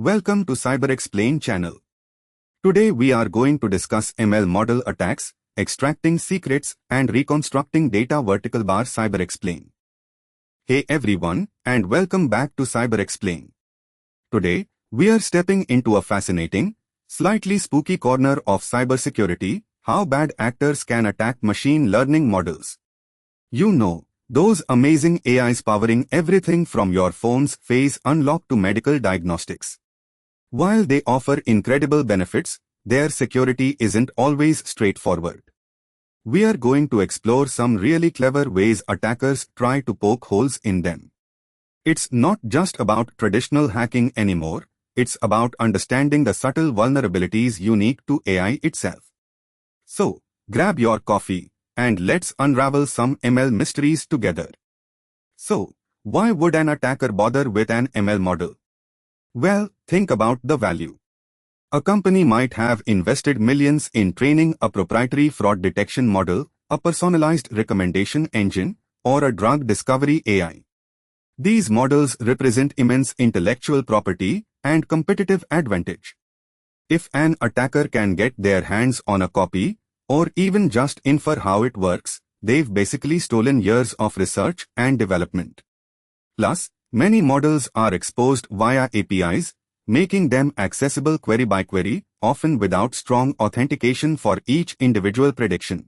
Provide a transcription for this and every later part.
Welcome to CyberXplain channel. Today we are going to discuss ML model attacks, extracting secrets and reconstructing data vertical bar CyberXplain. Hey everyone, and welcome back to CyberXplain. Today, we are stepping into a fascinating, slightly spooky corner of cybersecurity, how bad actors can attack machine learning models. You know, those amazing AIs powering everything from your phone's face unlock to medical diagnostics. While they offer incredible benefits, their security isn't always straightforward. We are going to explore some really clever ways attackers try to poke holes in them. It's not just about traditional hacking anymore, it's about understanding the subtle vulnerabilities unique to AI itself. So, grab your coffee, and let's unravel some ML mysteries together. So, why would an attacker bother with an ML model? Well, think about the value. A company might have invested millions in training a proprietary fraud detection model, a personalized recommendation engine, or a drug discovery AI. These models represent immense intellectual property and competitive advantage. If an attacker can get their hands on a copy, or even just infer how it works, they've basically stolen years of research and development. Plus, many models are exposed via APIs, making them accessible query by query, often without strong authentication for each individual prediction.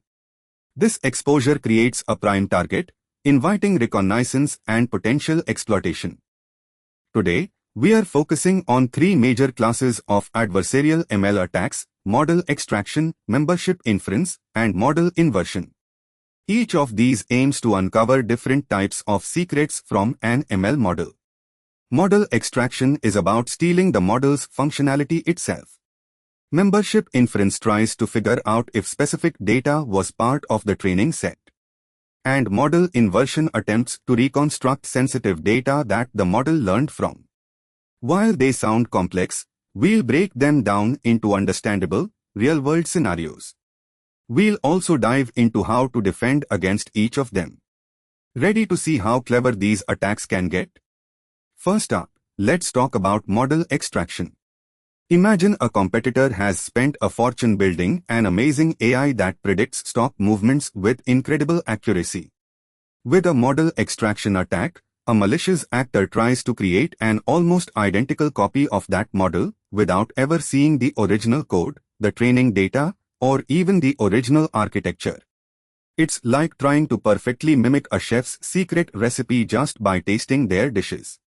This exposure creates a prime target, inviting reconnaissance and potential exploitation. Today, we are focusing on three major classes of adversarial ML attacks: model extraction, membership inference, and model inversion. Each of these aims to uncover different types of secrets from an ML model. Model extraction is about stealing the model's functionality itself. Membership inference tries to figure out if specific data was part of the training set. And model inversion attempts to reconstruct sensitive data that the model learned from. While they sound complex, we'll break them down into understandable, real-world scenarios. We'll also dive into how to defend against each of them. Ready to see how clever these attacks can get? First up, let's talk about model extraction. Imagine a competitor has spent a fortune building an amazing AI that predicts stock movements with incredible accuracy. With a model extraction attack, a malicious actor tries to create an almost identical copy of that model without ever seeing the original code, the training data, or even the original architecture. It's like trying to perfectly mimic a chef's secret recipe just by tasting their dishes.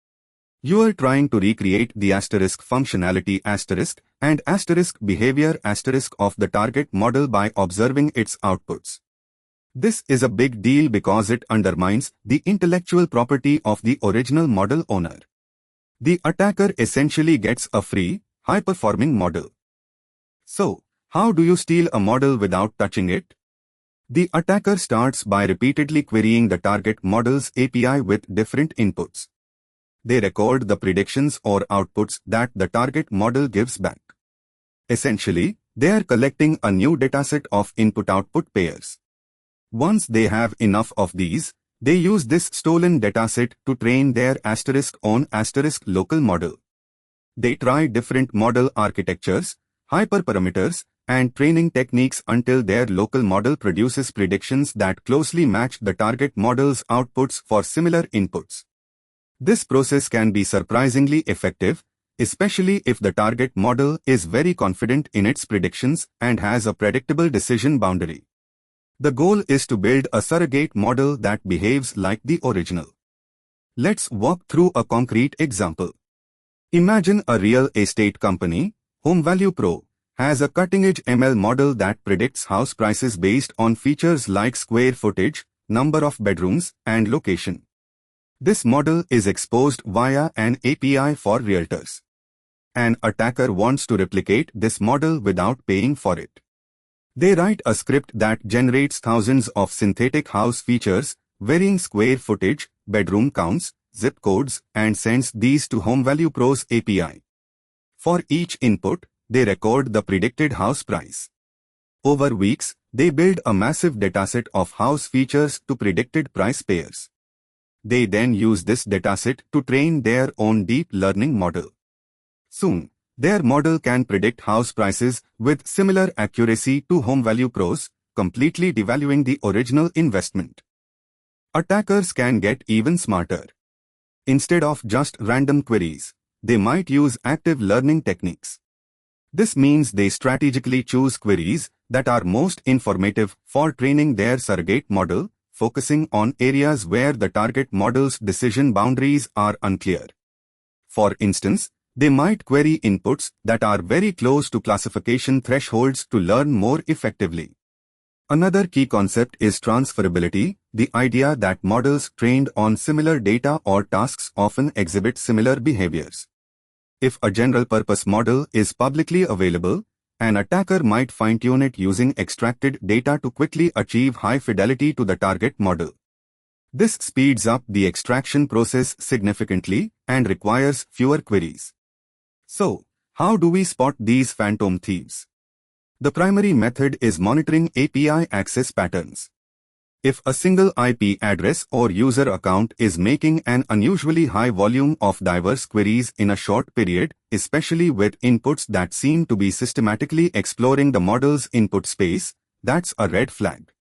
You are trying to recreate the asterisk functionality asterisk and asterisk behavior asterisk of the target model by observing its outputs. This is a big deal because it undermines the intellectual property of the original model owner. The attacker essentially gets a free, high-performing model. So, how do you steal a model without touching it? The attacker starts by repeatedly querying the target model's API with different inputs. They record the predictions or outputs that the target model gives back. Essentially, they are collecting a new dataset of input-output pairs. Once they have enough of these, they use this stolen dataset to train their own local model. They try different model architectures, hyperparameters, and training techniques until their local model produces predictions that closely match the target model's outputs for similar inputs. This process can be surprisingly effective, especially if the target model is very confident in its predictions and has a predictable decision boundary. The goal is to build a surrogate model that behaves like the original. Let's walk through a concrete example. Imagine a real estate company, Home Value Pro, has a cutting-edge ML model that predicts house prices based on features like square footage, number of bedrooms, and location. This model is exposed via an API for realtors. An attacker wants to replicate this model without paying for it. They write a script that generates thousands of synthetic house features, varying square footage, bedroom counts, zip codes, and sends these to Home Value Pro's API. For each input, they record the predicted house price. Over weeks, they build a massive dataset of house features to predicted price pairs. They then use this dataset to train their own deep learning model. Soon, their model can predict house prices with similar accuracy to home value pros, completely devaluing the original investment. Attackers can get even smarter. Instead of just random queries, they might use active learning techniques. This means they strategically choose queries that are most informative for training their surrogate model, focusing on areas where the target model's decision boundaries are unclear. For instance, they might query inputs that are very close to classification thresholds to learn more effectively. Another key concept is transferability, the idea that models trained on similar data or tasks often exhibit similar behaviors. If a general-purpose model is publicly available, an attacker might fine-tune it using extracted data to quickly achieve high fidelity to the target model. This speeds up the extraction process significantly and requires fewer queries. So, how do we spot these phantom thieves? The primary method is monitoring API access patterns. If a single IP address or user account is making an unusually high volume of diverse queries in a short period, especially with inputs that seem to be systematically exploring the model's input space, that's a red flag.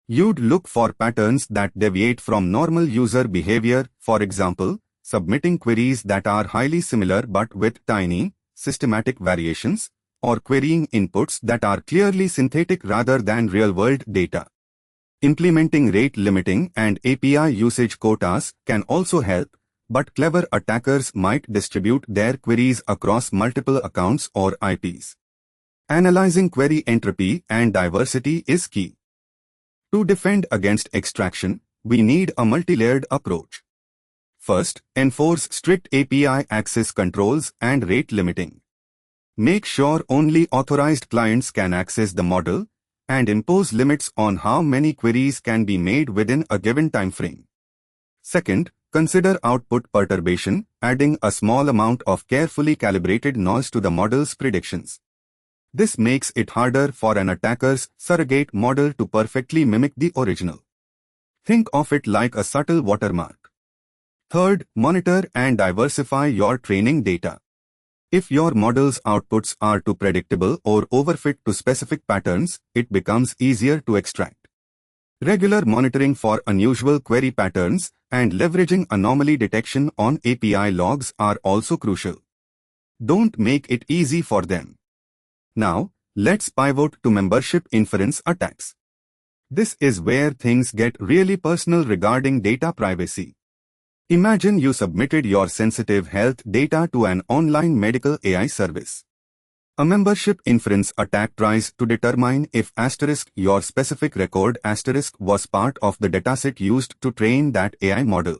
You'd look for patterns that deviate from normal user behavior, for example, submitting queries that are highly similar but with tiny, systematic variations, or querying inputs that are clearly synthetic rather than real-world data. Implementing rate limiting and API usage quotas can also help, but clever attackers might distribute their queries across multiple accounts or IPs. Analyzing query entropy and diversity is key. To defend against extraction, we need a multi-layered approach. First, enforce strict API access controls and rate limiting. Make sure only authorized clients can access the model, and impose limits on how many queries can be made within a given time frame. Second, consider output perturbation, adding a small amount of carefully calibrated noise to the model's predictions. This makes it harder for an attacker's surrogate model to perfectly mimic the original. Think of it like a subtle watermark. Third, monitor and diversify your training data. If your model's outputs are too predictable or overfit to specific patterns, it becomes easier to extract. Regular monitoring for unusual query patterns and leveraging anomaly detection on API logs are also crucial. Don't make it easy for them. Now, let's pivot to membership inference attacks. This is where things get really personal regarding data privacy. Imagine you submitted your sensitive health data to an online medical AI service. A membership inference attack tries to determine if your specific record was part of the dataset used to train that AI model.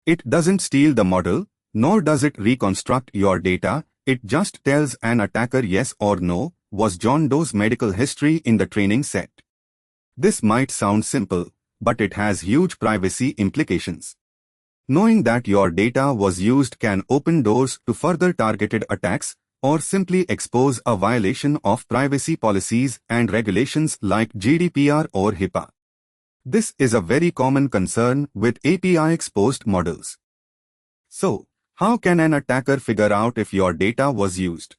It doesn't steal the model, nor does it reconstruct your data, it just tells an attacker yes or no, was John Doe's medical history in the training set. This might sound simple, but it has huge privacy implications. Knowing that your data was used can open doors to further targeted attacks or simply expose a violation of privacy policies and regulations like GDPR or HIPAA. This is a very common concern with API-exposed models. So, how can an attacker figure out if your data was used?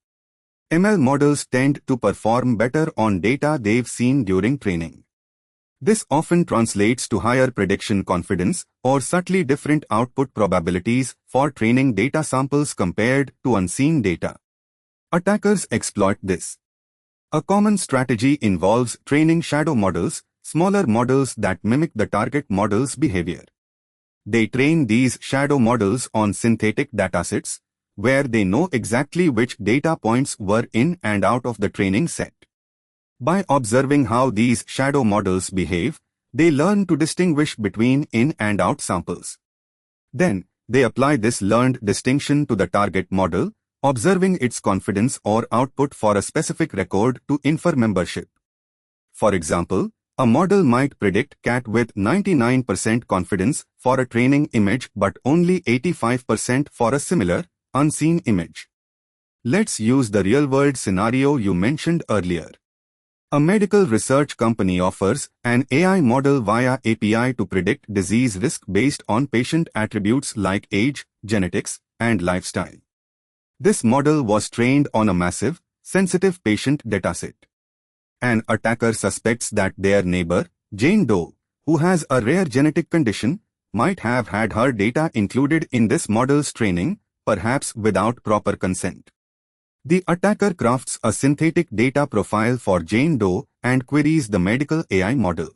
ML models tend to perform better on data they've seen during training. This often translates to higher prediction confidence or subtly different output probabilities for training data samples compared to unseen data. Attackers exploit this. A common strategy involves training shadow models, smaller models that mimic the target model's behavior. They train these shadow models on synthetic datasets, where they know exactly which data points were in and out of the training set. By observing how these shadow models behave, they learn to distinguish between in and out samples. Then, they apply this learned distinction to the target model, observing its confidence or output for a specific record to infer membership. For example, a model might predict cat with 99% confidence for a training image but only 85% for a similar, unseen image. Let's use the real-world scenario you mentioned earlier. A medical research company offers an AI model via API to predict disease risk based on patient attributes like age, genetics, and lifestyle. This model was trained on a massive, sensitive patient dataset. An attacker suspects that their neighbor, Jane Doe, who has a rare genetic condition, might have had her data included in this model's training, perhaps without proper consent. The attacker crafts a synthetic data profile for Jane Doe and queries the medical AI model.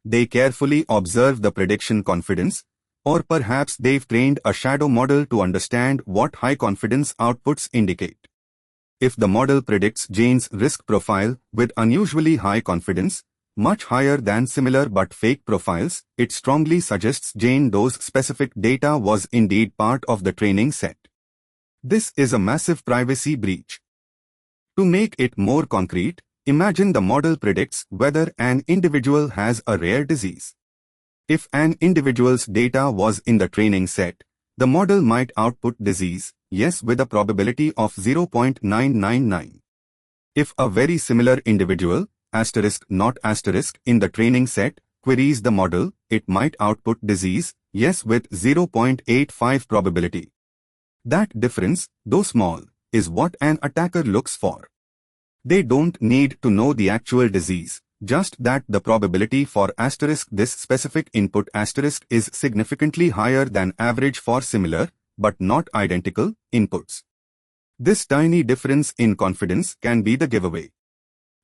They carefully observe the prediction confidence, or perhaps they've trained a shadow model to understand what high confidence outputs indicate. If the model predicts Jane's risk profile with unusually high confidence, much higher than similar but fake profiles, it strongly suggests Jane Doe's specific data was indeed part of the training set. This is a massive privacy breach. To make it more concrete, imagine the model predicts whether an individual has a rare disease. If an individual's data was in the training set, the model might output disease, yes, with a probability of 0.999. If a very similar individual, not in the training set, queries the model, it might output disease, yes, with 0.85 probability. That difference, though small, is what an attacker looks for. They don't need to know the actual disease, just that the probability for this specific input is significantly higher than average for similar, but not identical, inputs. This tiny difference in confidence can be the giveaway.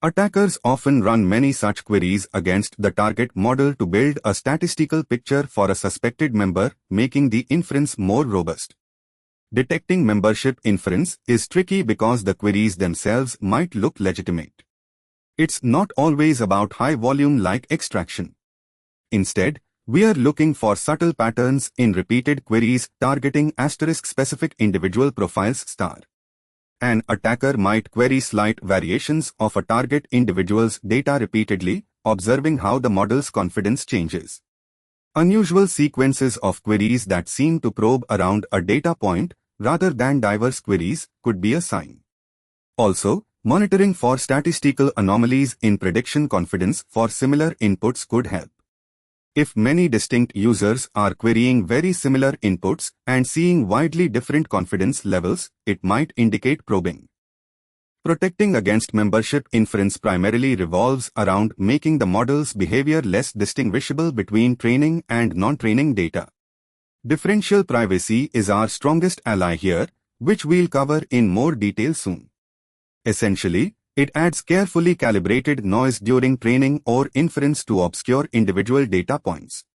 Attackers often run many such queries against the target model to build a statistical picture for a suspected member, making the inference more robust. Detecting membership inference is tricky because the queries themselves might look legitimate. It's not always about high volume like extraction. Instead, we are looking for subtle patterns in repeated queries targeting specific individual profiles. An attacker might query slight variations of a target individual's data repeatedly, observing how the model's confidence changes. Unusual sequences of queries that seem to probe around a data point, rather than diverse queries, could be a sign. Also, monitoring for statistical anomalies in prediction confidence for similar inputs could help. If many distinct users are querying very similar inputs and seeing widely different confidence levels, it might indicate probing. Protecting against membership inference primarily revolves around making the model's behavior less distinguishable between training and non-training data. Differential privacy is our strongest ally here, which we'll cover in more detail soon. Essentially, it adds carefully calibrated noise during training or inference to obscure individual data points.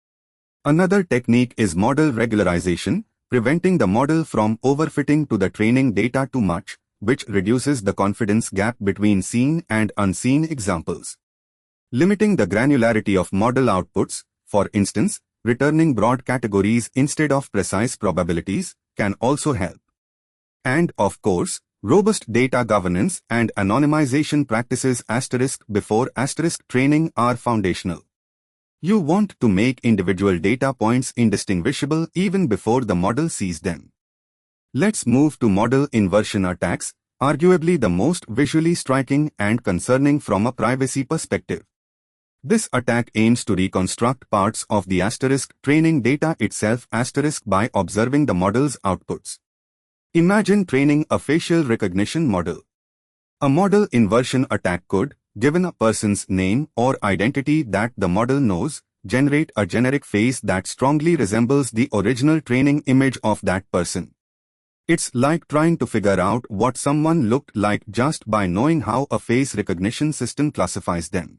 Another technique is model regularization, preventing the model from overfitting to the training data too much, which reduces the confidence gap between seen and unseen examples. Limiting the granularity of model outputs, for instance, returning broad categories instead of precise probabilities, can also help. And, of course, robust data governance and anonymization practices before training are foundational. You want to make individual data points indistinguishable even before the model sees them. Let's move to model inversion attacks, arguably the most visually striking and concerning from a privacy perspective. This attack aims to reconstruct parts of the training data itself by observing the model's outputs. Imagine training a facial recognition model. A model inversion attack could, given a person's name or identity that the model knows, generate a generic face that strongly resembles the original training image of that person. It's like trying to figure out what someone looked like just by knowing how a face recognition system classifies them.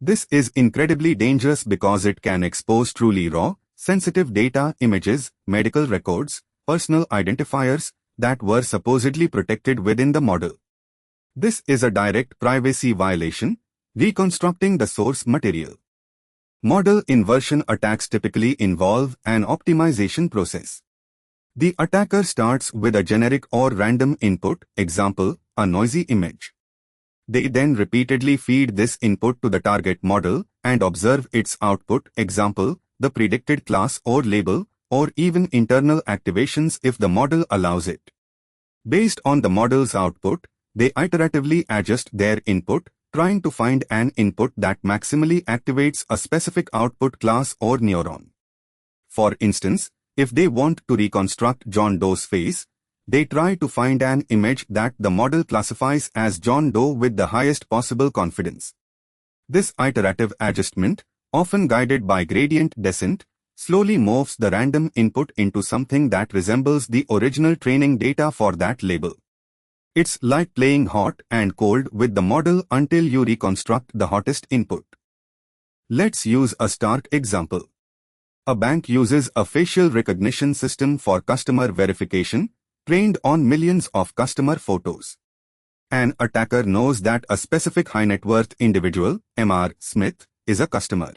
This is incredibly dangerous because it can expose truly raw, sensitive data, images, medical records, personal identifiers that were supposedly protected within the model. This is a direct privacy violation, reconstructing the source material. Model inversion attacks typically involve an optimization process. The attacker starts with a generic or random input, example, a noisy image. They then repeatedly feed this input to the target model and observe its output, example, the predicted class or label, or even internal activations if the model allows it. Based on the model's output, they iteratively adjust their input, trying to find an input that maximally activates a specific output class or neuron. For instance, if they want to reconstruct John Doe's face, They try to find an image that the model classifies as John Doe with the highest possible confidence. This iterative adjustment, often guided by gradient descent, slowly morphs the random input into something that resembles the original training data for that label. It's like playing hot and cold with the model until you reconstruct the hottest input. Let's use a stark example. A bank uses a facial recognition system for customer verification, trained on millions of customer photos. An attacker knows that a specific high-net-worth individual, Mr. Smith, is a customer.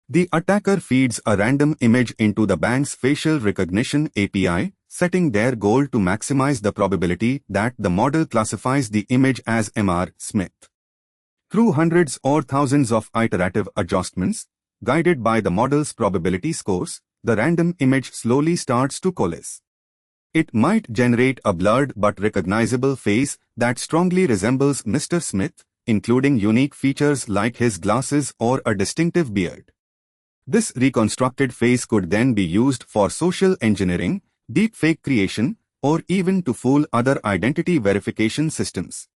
The attacker feeds a random image into the bank's facial recognition API, setting their goal to maximize the probability that the model classifies the image as Mr. Smith. Through hundreds or thousands of iterative adjustments, guided by the model's probability scores, the random image slowly starts to coalesce. It might generate a blurred but recognizable face that strongly resembles Mr. Smith, including unique features like his glasses or a distinctive beard. This reconstructed face could then be used for social engineering, deepfake creation, or even to fool other identity verification systems.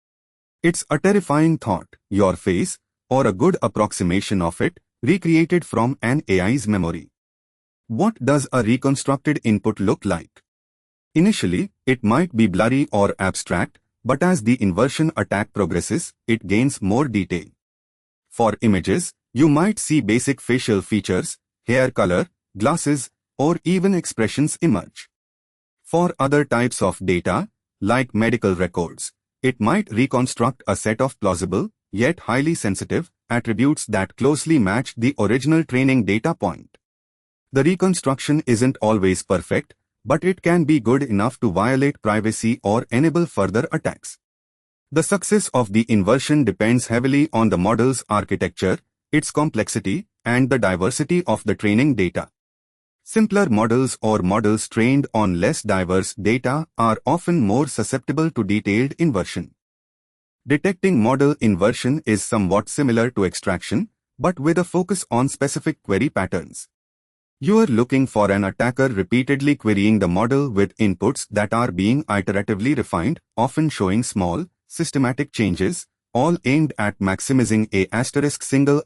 It's a terrifying thought, your face, or a good approximation of it, recreated from an AI's memory. What does a reconstructed input look like? Initially, it might be blurry or abstract, but as the inversion attack progresses, it gains more detail. For images, you might see basic facial features, hair color, glasses, or even expressions emerge. For other types of data, like medical records, it might reconstruct a set of plausible, yet highly sensitive, attributes that closely match the original training data point. The reconstruction isn't always perfect, but it can be good enough to violate privacy or enable further attacks. The success of the inversion depends heavily on the model's architecture, its complexity, and the diversity of the training data. Simpler models or models trained on less diverse data are often more susceptible to detailed inversion. Detecting model inversion is somewhat similar to extraction, but with a focus on specific query patterns. You are looking for an attacker repeatedly querying the model with inputs that are being iteratively refined, often showing small, systematic changes, all aimed at maximizing a single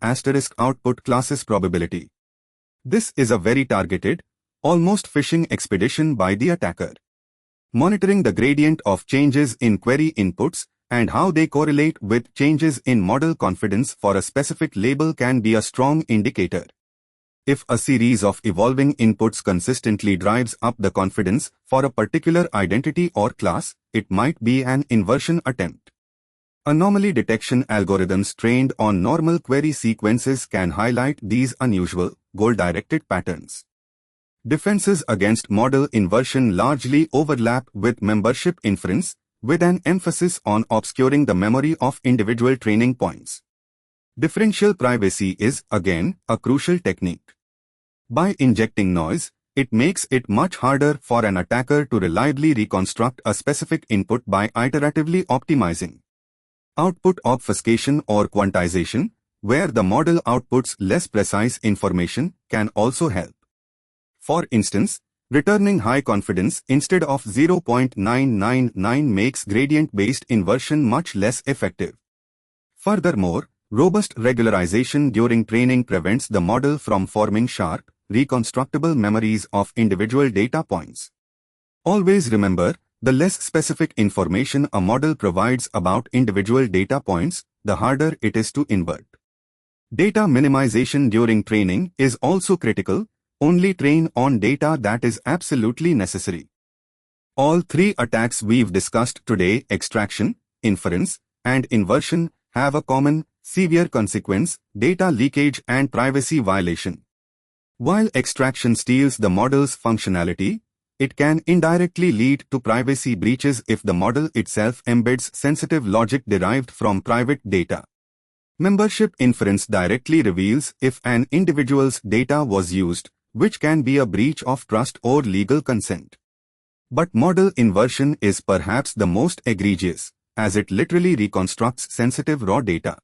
output class's probability. This is a very targeted, almost phishing expedition by the attacker. Monitoring the gradient of changes in query inputs and how they correlate with changes in model confidence for a specific label can be a strong indicator. If a series of evolving inputs consistently drives up the confidence for a particular identity or class, it might be an inversion attempt. Anomaly detection algorithms trained on normal query sequences can highlight these unusual, goal-directed patterns. Defenses against model inversion largely overlap with membership inference, with an emphasis on obscuring the memory of individual training points. Differential privacy is, again, a crucial technique. By injecting noise, it makes it much harder for an attacker to reliably reconstruct a specific input by iteratively optimizing. Output obfuscation or quantization, where the model outputs less precise information, can also help. For instance, returning high confidence instead of 0.999 makes gradient-based inversion much less effective. Furthermore, robust regularization during training prevents the model from forming sharp, reconstructible memories of individual data points. Always remember, the less specific information a model provides about individual data points, the harder it is to invert. Data minimization during training is also critical. Only train on data that is absolutely necessary. All three attacks we've discussed today, extraction, inference, and inversion, have a common, severe consequence: data leakage and privacy violation. While extraction steals the model's functionality, it can indirectly lead to privacy breaches if the model itself embeds sensitive logic derived from private data. Membership inference directly reveals if an individual's data was used, which can be a breach of trust or legal consent. But model inversion is perhaps the most egregious, as it literally reconstructs sensitive raw data.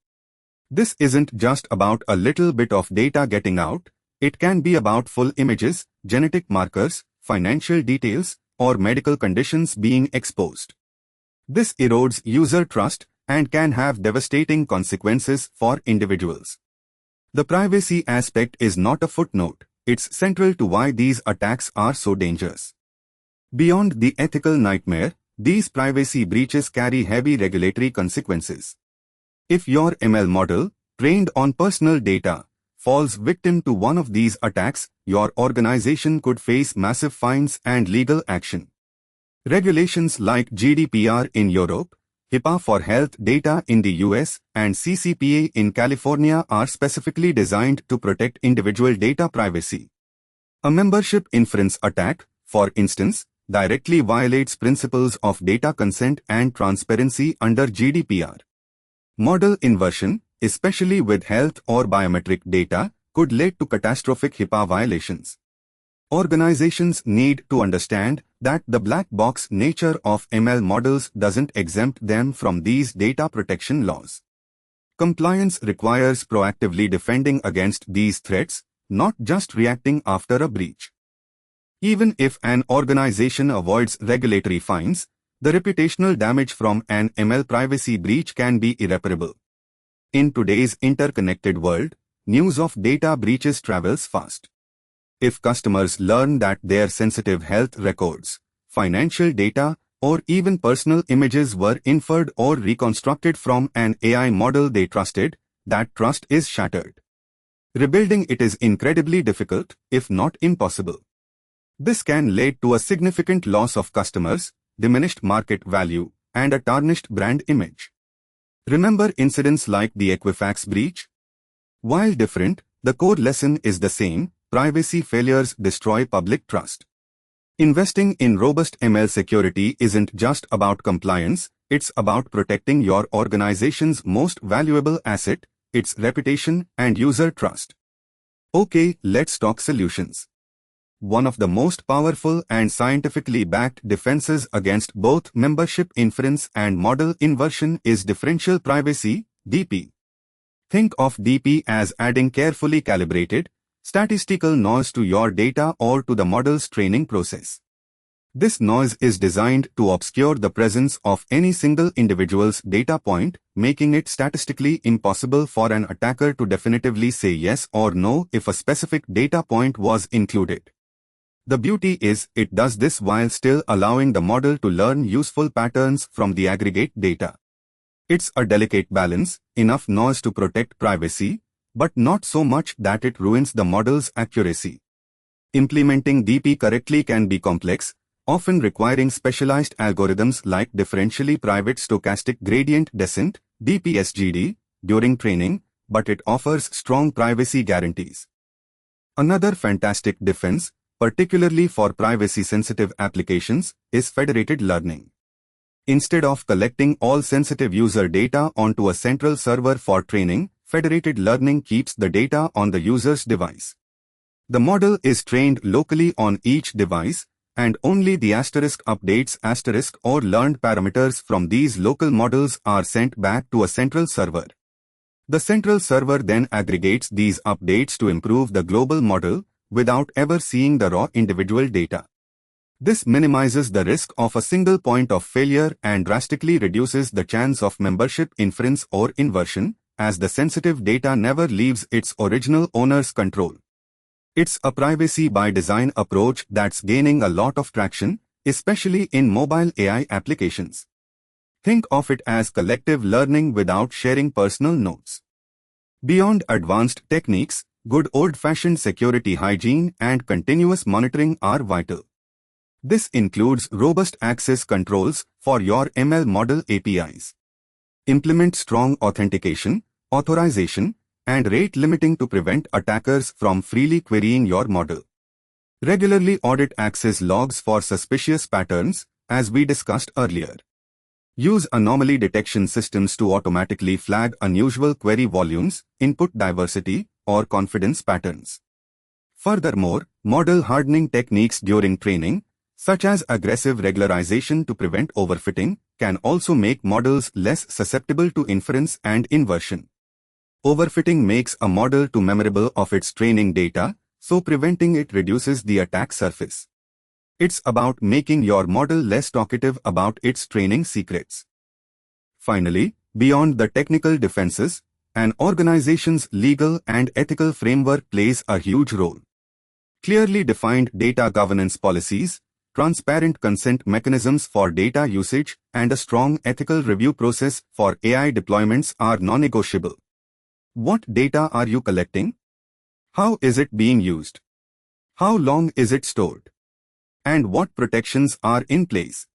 This isn't just about a little bit of data getting out, it can be about full images, genetic markers, financial details, or medical conditions being exposed. This erodes user trust and can have devastating consequences for individuals. The privacy aspect is not a footnote, it's central to why these attacks are so dangerous. Beyond the ethical nightmare, these privacy breaches carry heavy regulatory consequences. If your ML model, trained on personal data, falls victim to one of these attacks, your organization could face massive fines and legal action. Regulations like GDPR in Europe, HIPAA for health data in the US, and CCPA in California are specifically designed to protect individual data privacy. A membership inference attack, for instance, directly violates principles of data consent and transparency under GDPR. Model inversion, especially with health or biometric data, could lead to catastrophic HIPAA violations. Organizations need to understand that the black box nature of ML models doesn't exempt them from these data protection laws. Compliance requires proactively defending against these threats, not just reacting after a breach. Even if an organization avoids regulatory fines, the reputational damage from an ML privacy breach can be irreparable. In today's interconnected world, news of data breaches travels fast. If customers learn that their sensitive health records, financial data, or even personal images were inferred or reconstructed from an AI model they trusted, that trust is shattered. Rebuilding it is incredibly difficult, if not impossible. This can lead to a significant loss of customers, diminished market value, and a tarnished brand image. Remember incidents like the Equifax breach? While different, the core lesson is the same: privacy failures destroy public trust. Investing in robust ML security isn't just about compliance, it's about protecting your organization's most valuable asset, its reputation and user trust. Okay, let's talk solutions. One of the most powerful and scientifically backed defenses against both membership inference and model inversion is differential privacy, DP. Think of DP as adding carefully calibrated, statistical noise to your data or to the model's training process. This noise is designed to obscure the presence of any single individual's data point, making it statistically impossible for an attacker to definitively say yes or no if a specific data point was included. The beauty is, it does this while still allowing the model to learn useful patterns from the aggregate data. It's a delicate balance, enough noise to protect privacy, but not so much that it ruins the model's accuracy. Implementing DP correctly can be complex, often requiring specialized algorithms like differentially private stochastic gradient descent, DPSGD, during training, but it offers strong privacy guarantees. Another fantastic defense, particularly for privacy-sensitive applications, is federated learning. Instead of collecting all sensitive user data onto a central server for training, federated learning keeps the data on the user's device. The model is trained locally on each device, and only the updates or learned parameters from these local models are sent back to a central server. The central server then aggregates these updates to improve the global model, without ever seeing the raw individual data. This minimizes the risk of a single point of failure and drastically reduces the chance of membership inference or inversion, as the sensitive data never leaves its original owner's control. It's a privacy by design approach that's gaining a lot of traction, especially in mobile AI applications. Think of it as collective learning without sharing personal notes. Beyond advanced techniques, good old-fashioned security hygiene and continuous monitoring are vital. This includes robust access controls for your ML model APIs. Implement strong authentication, authorization, and rate limiting to prevent attackers from freely querying your model. Regularly audit access logs for suspicious patterns, as we discussed earlier. Use anomaly detection systems to automatically flag unusual query volumes, input diversity, or confidence patterns. Furthermore, model hardening techniques during training, such as aggressive regularization to prevent overfitting, can also make models less susceptible to inference and inversion. Overfitting makes a model too memorable of its training data, so preventing it reduces the attack surface. It's about making your model less talkative about its training secrets. Finally, beyond the technical defenses, an organization's legal and ethical framework plays a huge role. Clearly defined data governance policies, transparent consent mechanisms for data usage, and a strong ethical review process for AI deployments are non-negotiable. What data are you collecting? How is it being used? How long is it stored? And what protections are in place?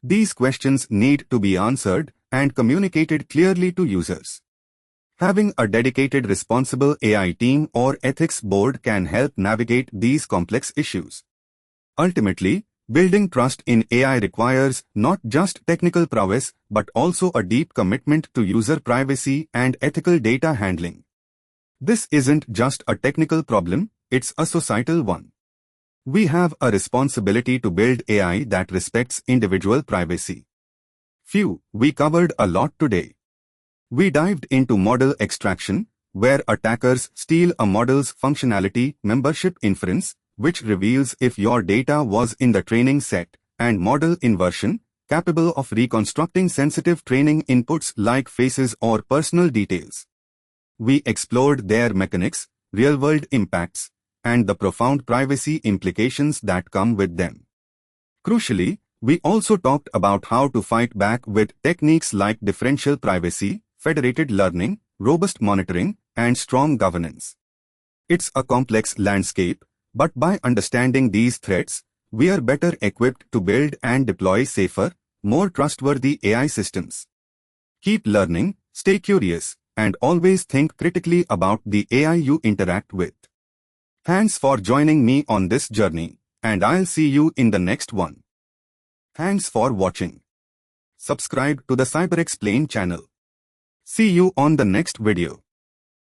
These questions need to be answered and communicated clearly to users. Having a dedicated responsible AI team or ethics board can help navigate these complex issues. Ultimately, building trust in AI requires not just technical prowess but also a deep commitment to user privacy and ethical data handling. This isn't just a technical problem, it's a societal one. We have a responsibility to build AI that respects individual privacy. We covered a lot today. We dived into model extraction, where attackers steal a model's functionality, membership inference, which reveals if your data was in the training set, and model inversion, capable of reconstructing sensitive training inputs like faces or personal details. We explored their mechanics, real-world impacts, and the profound privacy implications that come with them. Crucially, we also talked about how to fight back with techniques like differential privacy, federated learning, robust monitoring, and strong governance. It's a complex landscape, but by understanding these threats, we are better equipped to build and deploy safer, more trustworthy AI systems. Keep learning, stay curious, and always think critically about the AI you interact with. Thanks for joining me on this journey, and I'll see you in the next one. Thanks for watching. Subscribe to the CyberXplain channel. See you on the next video.